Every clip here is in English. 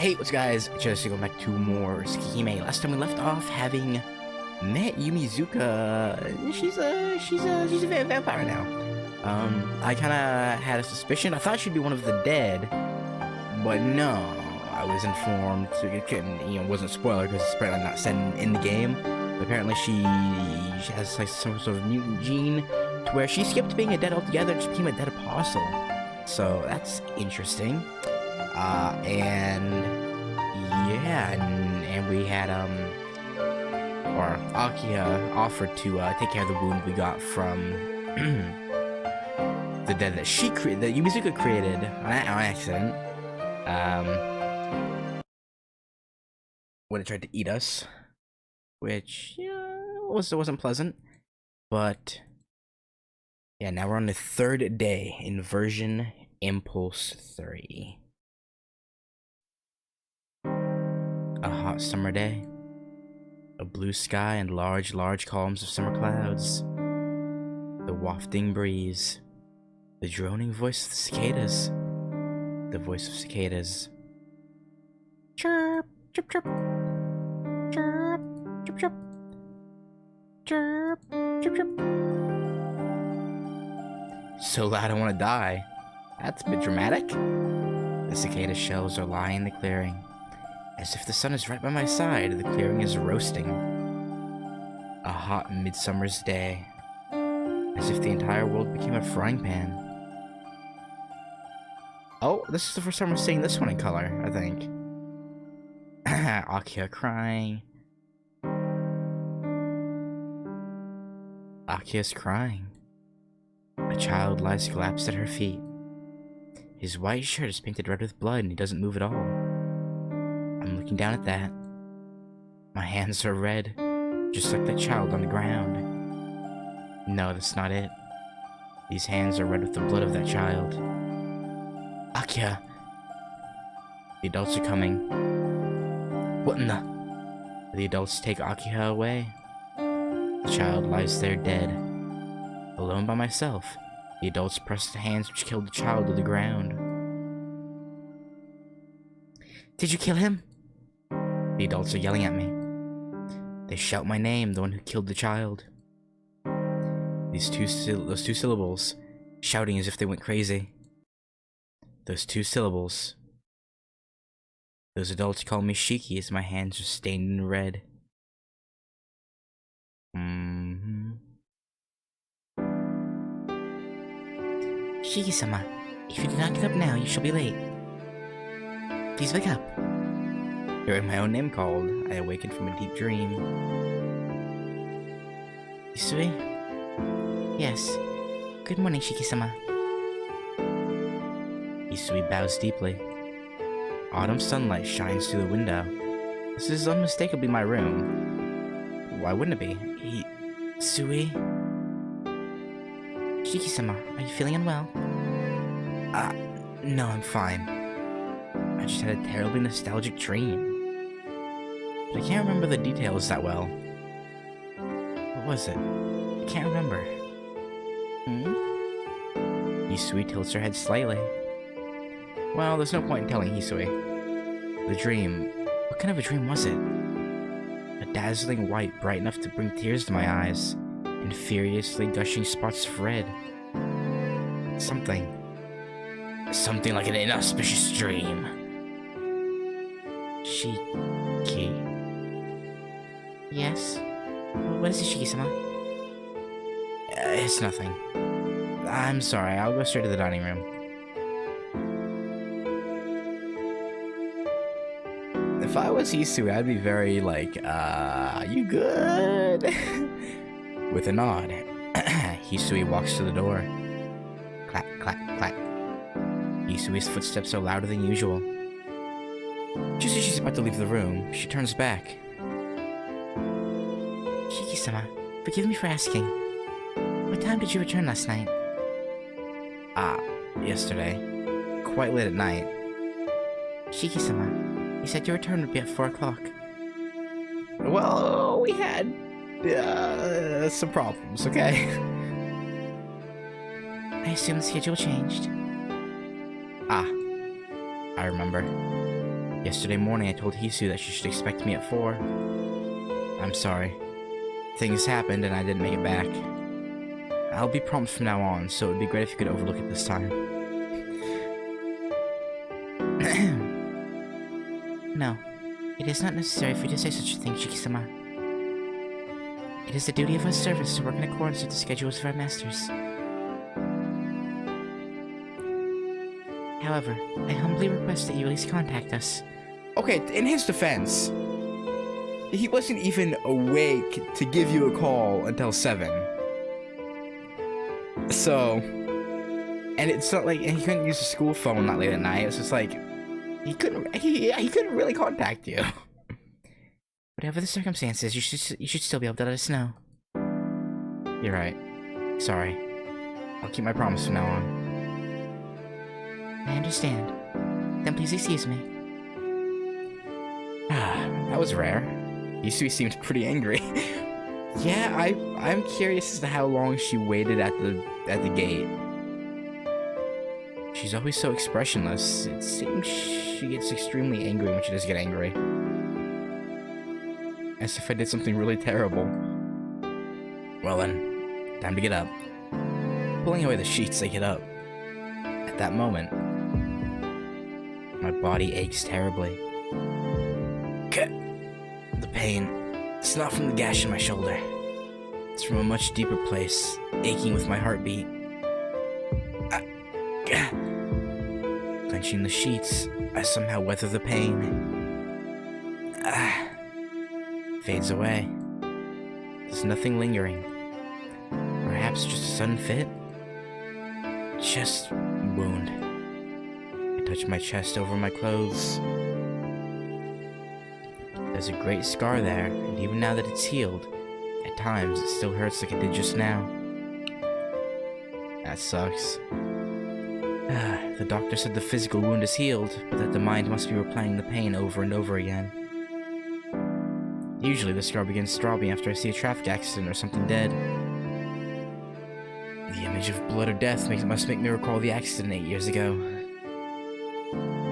Hey, what's guys? Just going back to more Tsukihime. Last time we left off having met Yumizuka. She's a vampire now. I kind of had a suspicion. I thought she'd be one of the dead, but no. I was informed. It couldn't, wasn't a spoiler because it's apparently not said in the game. But apparently she has like some sort of mutant gene to where she skipped being a dead altogether and she became a dead apostle. So that's interesting. And we had, or Akiha offered to, take care of the wound we got from the dead that she created, that Yumizuka created on accident, when it tried to eat us, which, wasn't pleasant, but, yeah, now we're on the third day, Inversion Impulse 3. A hot summer day. A blue sky and large columns of summer clouds. The wafting breeze. The droning voice of the cicadas. The voice of cicadas. Chirp, chirp, chirp. Chirp, chirp, chirp. Chirp, chirp, chirp. So loud I want to die. That's a bit dramatic. The cicada shells are lying in the clearing. As if the sun is right by my side, the clearing is roasting. A hot midsummer's day. As if the entire world became a frying pan. Oh, this is the first time we're seeing this one in color, I think. Akiha crying. Akiha's crying. A child lies collapsed at her feet. His white shirt is painted red with blood and he doesn't move at all. I'm looking down at that. My hands are red, just like that child on the ground. No, that's not it. These hands are red with the blood of that child. Akiha! The adults are coming. What in the... The adults take Akiha away. The child lies there dead. Alone by myself, the adults press the hands which killed the child to the ground. Did you kill him? The adults are yelling at me. They shout my name, the one who killed the child. Those two syllables, shouting as if they went crazy. Those two syllables. Those adults call me Shiki as my hands are stained in red. Shiki-sama, if you do not get up now, you shall be late. Please wake up. Hearing my own name called, I awakened from a deep dream. Isui? Yes. Good morning, Shiki-sama. Isui bows deeply. Autumn sunlight shines through the window. This is unmistakably my room. Why wouldn't it be? Isui? Shiki-sama, are you feeling unwell? No, I'm fine. I just had a terribly nostalgic dream. But I can't remember the details that well. What was it? I can't remember. Hisui tilts her head slightly. Well, there's no point in telling Hisui. The dream... What kind of a dream was it? A dazzling white bright enough to bring tears to my eyes, and furiously gushing spots of red. Something like an inauspicious dream. Shiki. Yes? What is it, Shiki-sama? It's nothing. I'm sorry, I'll go straight to the dining room. If I was Hisui, I'd be very like, you good? With a nod, Hisui walks to the door. Clack, clack, clack. Hisui's footsteps are louder than usual. Just as she's about to leave the room, she turns back. Shiki-sama, forgive me for asking. What time did you return last night? Yesterday. Quite late at night. Shiki-sama, you said your return would be at 4 o'clock. Well, we had, some problems, okay? I assume the schedule changed. I remember. Yesterday morning I told Hisu that she should expect me at 4. I'm sorry. Things happened and I didn't make it back. I'll be prompt from now on, so it would be great if you could overlook it this time. No, it is not necessary for you to say such a thing, Shiki-sama. It is the duty of us servants to work in accordance with the schedules of our masters. However, I humbly request that you at least contact us. Okay, in his defense, he wasn't even awake to give you a call until 7. So, and it's not like, and he couldn't use the school phone that late at night. It's just like, he couldn't really contact you. Whatever the circumstances, you should still be able to let us know. You're right. Sorry. I'll keep my promise from now on. I understand. Then please excuse me. That was rare. Yusui seemed pretty angry. Yeah, I'm curious as to how long she waited at the gate. She's always so expressionless. It seems she gets extremely angry when she does get angry. As if I did something really terrible. Well then, time to get up. Pulling away the sheets, I get up. At that moment, my body aches terribly. The pain, it's not from the gash in my shoulder. It's from a much deeper place, aching with my heartbeat. Clenching the sheets, I somehow weather the pain. Fades away. There's nothing lingering. Perhaps just a sudden fit? Chest wound. I touch my chest over my clothes. There's a great scar there, and even now that it's healed, at times it still hurts like it did just now. That sucks. The doctor said the physical wound is healed, but that the mind must be replaying the pain over and over again. Usually the scar begins throbbing after I see a traffic accident or something dead. The image of blood or death must make me recall the accident 8 years ago.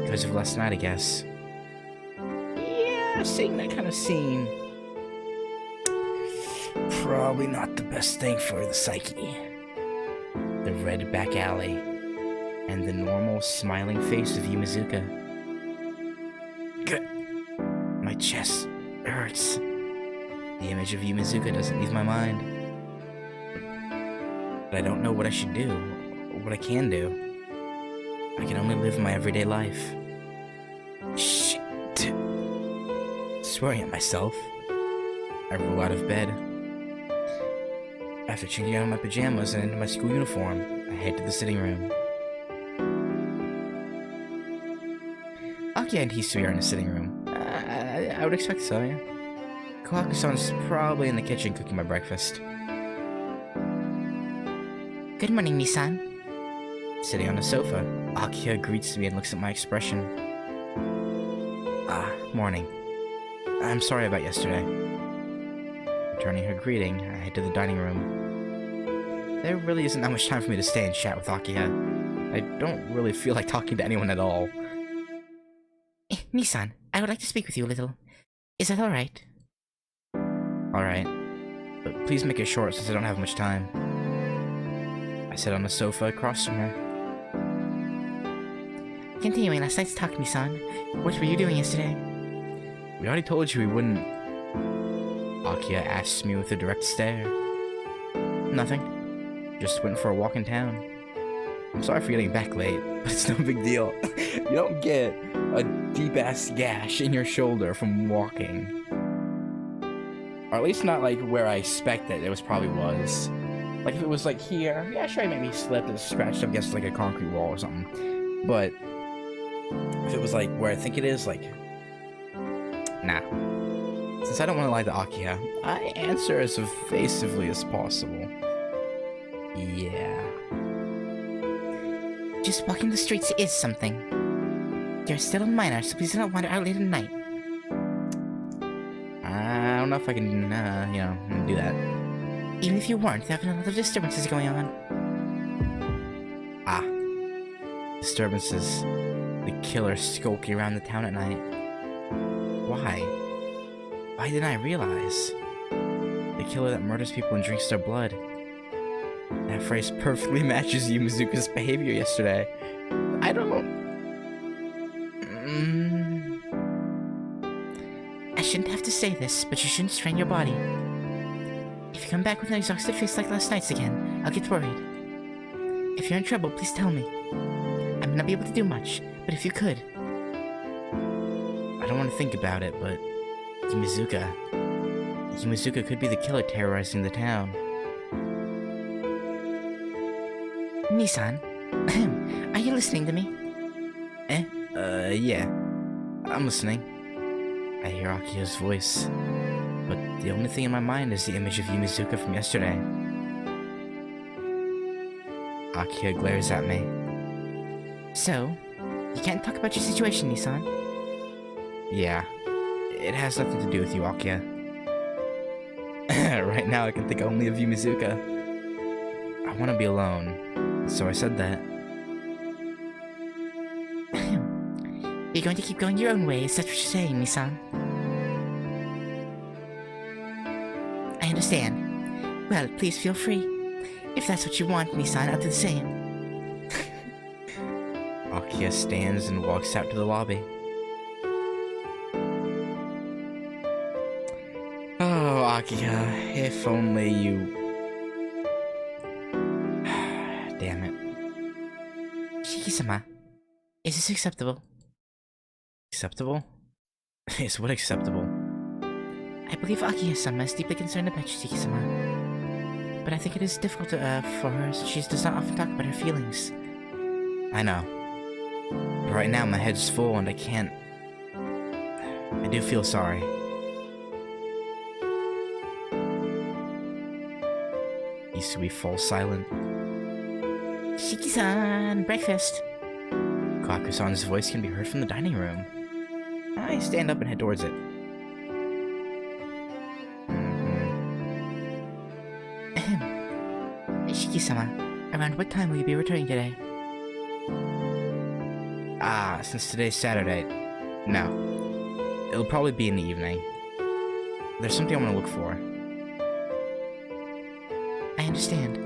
Because of last night, I guess. Yeah, seeing that kind of scene, probably not the best thing for the psyche. The red back alley, and the normal smiling face of Yumizuka. My chest hurts. The image of Yumizuka doesn't leave my mind. But I don't know what I should do, or what I can do. I can only live my everyday life. Shit. Swearing at myself, I roll out of bed. After changing out of my pajamas and into my school uniform, I head to the sitting room. Akiha and Hisui are in the sitting room. I would expect so, yeah. Kohaku-san's probably in the kitchen cooking my breakfast. Good morning, Misan. Sitting on the sofa, Akiha greets me and looks at my expression. Morning. I'm sorry about yesterday. Returning her greeting, I head to the dining room. There really isn't that much time for me to stay and chat with Akiha. I don't really feel like talking to anyone at all. Misan, I would like to speak with you a little. Is that alright? Alright. But please make it short since I don't have much time. I sit on the sofa across from her. Continuing last night's talk, Misan. What were you doing yesterday? We already told you we wouldn't. Akiha asks me with a direct stare. Nothing. Just went for a walk in town. I'm sorry for getting back late, but it's no big deal. You don't get a deep-ass gash in your shoulder from walking. Or at least not like where I expected it probably was. Like if it was like here, yeah sure I maybe slipped and scratched up against like a concrete wall or something. But if it was like where I think it is, like, nah. Since I don't want to lie to Akiha, I answer as evasively as possible. Yeah. Just walking the streets is something. You're still a minor, so please do not wander out late at night. I don't know if I can, do that. Even if you weren't, there have been a lot of disturbances going on. Disturbances. The killer skulking around the town at night. Why? Why didn't I realize? The killer that murders people and drinks their blood. That phrase perfectly matches Yumizuka's behavior yesterday. I don't... I shouldn't have to say this, but you shouldn't strain your body. If you come back with an exhausted face like last night's again, I'll get worried. If you're in trouble, please tell me. I may not be able to do much, but if you could. I don't want to think about it, but... Yumizuka could be the killer terrorizing the town. Nissan, are you listening to me? Yeah. I'm listening. I hear Akiha's voice, but the only thing in my mind is the image of Yumizuka from yesterday. Akiha glares at me. So, you can't talk about your situation, Nissan? Yeah, it has nothing to do with you, Akiha. Right now I can think only of Yumizuka. I want to be alone, so I said that. You're going to keep going your own way, is that what you're saying, Nissan? I understand. Well, please feel free. If that's what you want, Nissan, I'll do the same. Akiha stands and walks out to the lobby. Oh, Akiha, if only you... Damn it. Shiki-sama, is this acceptable? Acceptable? Is what acceptable? I believe Akiha-sama is deeply concerned about you, Shiki-sama. But I think it is difficult for her since she does not often talk about her feelings. I know. But right now my head's full and I can't... I do feel sorry. Isui falls silent. Shiki-san, breakfast. Kaku-san's voice can be heard from the dining room. I stand up and head towards it. Shiki-sama, around what time will you be returning today? Since today's Saturday, no. It'll probably be in the evening. There's something I want to look for. I understand.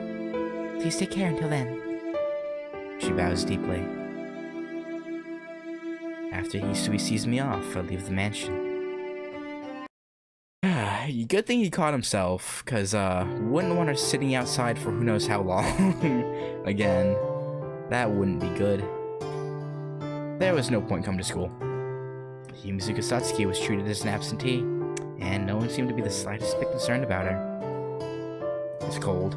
Please take care until then. She bows deeply. After Hisui sees me off, I leave the mansion. Good thing he caught himself, cause wouldn't want her sitting outside for who knows how long. Again, that wouldn't be good. There was no point coming to school. Yumizuka Satsuki was treated as an absentee, and no one seemed to be the slightest bit concerned about her. It's cold.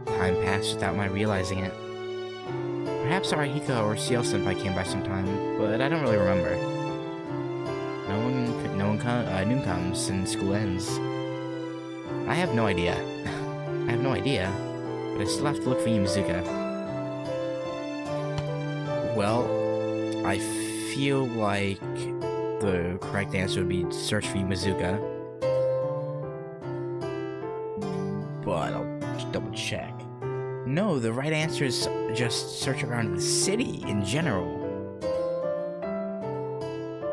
Time passed without my realizing it. Perhaps Arahiko or CL-senpai came by sometime, but I don't really remember. Noon comes and school ends. I have no idea. But I still have to look for Yumizuka. Well, I feel like the correct answer would be search for Yumizuka. But I'll just double check. No, the right answer is just search around the city in general.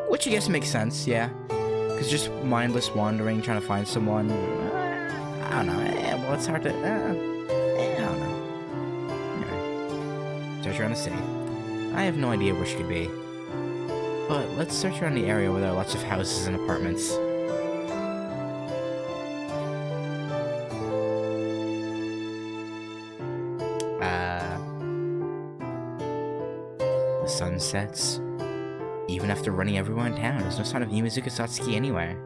Which I guess makes sense, yeah. Because just mindless wandering, trying to find someone... I don't know. Well, it's hard to... I don't know. Anyway. Search around the city. I have no idea where she could be. But let's search around the area where there are lots of houses and apartments. The sun sets. Even after running everywhere in town, there's no sign of Yumizuka Satsuki anywhere.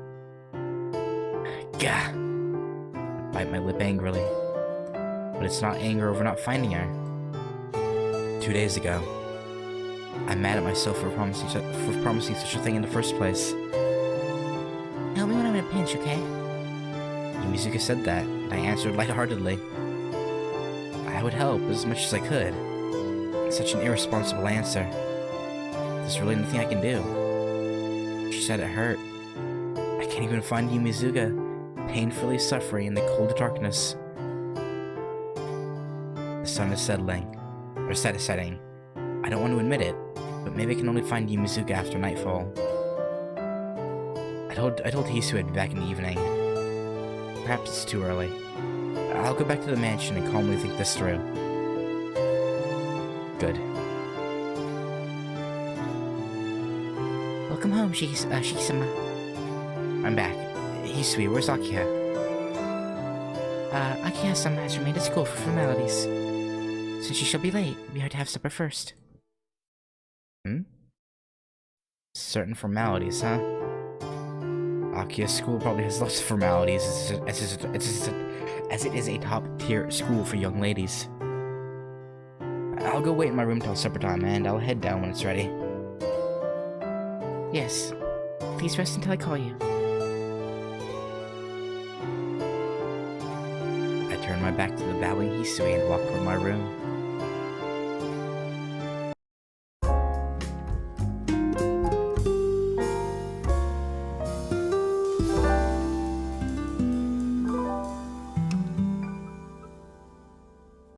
Gah! I bite my lip angrily. But it's not anger over not finding her. 2 days ago, I'm mad at myself for promising such a thing in the first place. Help me when I'm in a pinch, okay? Yumizuka said that, and I answered lightheartedly. I would help as much as I could. Such an irresponsible answer. There's really nothing I can do. She said it hurt. I can't even find Yumizuka, painfully suffering in the cold darkness. The sun is setting. I don't want to admit it, but maybe I can only find Yumizuka after nightfall. I told Hisu I'd be back in the evening. Perhaps it's too early. I'll go back to the mansion and calmly think this through. Good. Welcome home, Shiki-sama. I'm back. Hisui, where's Akiha? Akiha-sama has remained at school for formalities. Since she shall be late, we are to have supper first. Certain formalities, huh? Akiha's school probably has lots of formalities, as it is a top-tier school for young ladies. I'll go wait in my room till supper time, and I'll head down when it's ready. Yes. Please rest until I call you. I turned my back to the bowing Hisui and walked toward my room.